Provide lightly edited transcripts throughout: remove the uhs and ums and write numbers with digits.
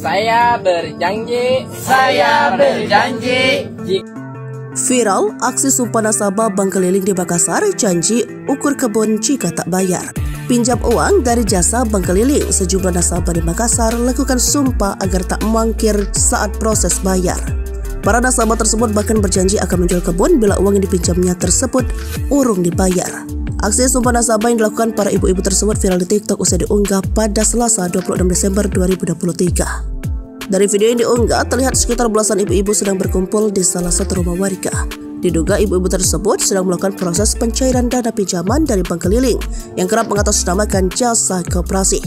Saya berjanji. Viral, aksi sumpah nasabah bank keliling di Makassar janji ukur kebun jika tak bayar. Pinjam uang dari jasa bank keliling, sejumlah nasabah di Makassar lakukan sumpah agar tak mangkir saat proses bayar. Para nasabah tersebut bahkan berjanji akan menjual kebun bila uang yang dipinjamnya tersebut urung dibayar. Aksi sumpah nasabah yang dilakukan para ibu-ibu tersebut viral di TikTok usai diunggah pada Selasa 26 Desember 2023. Dari video yang diunggah, terlihat sekitar belasan ibu-ibu sedang berkumpul di salah satu rumah warga. Diduga ibu-ibu tersebut sedang melakukan proses pencairan dana pinjaman dari bank keliling yang kerap mengatasnamakan jasa koperasi.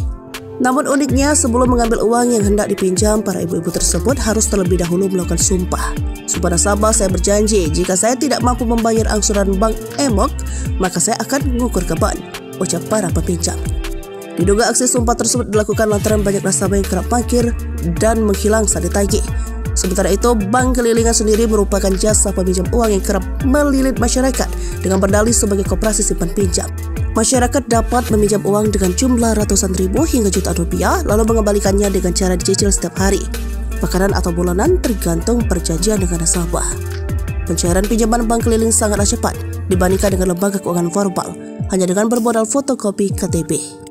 Namun uniknya, sebelum mengambil uang yang hendak dipinjam, para ibu-ibu tersebut harus terlebih dahulu melakukan sumpah. Sumpah nasabah, saya berjanji jika saya tidak mampu membayar angsuran bank Emok, maka saya akan mengukur kebun, ucap para peminjam. Diduga aksi sumpah tersebut dilakukan lantaran banyak nasabah yang kerap mangkir dan menghilang saat ditagih. Sementara itu, bank kelilingan sendiri merupakan jasa peminjam uang yang kerap melilit masyarakat dengan berdalih sebagai koperasi simpan pinjam. Masyarakat dapat meminjam uang dengan jumlah ratusan ribu hingga jutaan rupiah, lalu mengembalikannya dengan cara dicicil setiap hari, bulanan atau bulanan tergantung perjanjian dengan nasabah. Pencairan pinjaman bank keliling sangatlah cepat dibandingkan dengan lembaga keuangan formal, hanya dengan bermodal fotokopi KTP.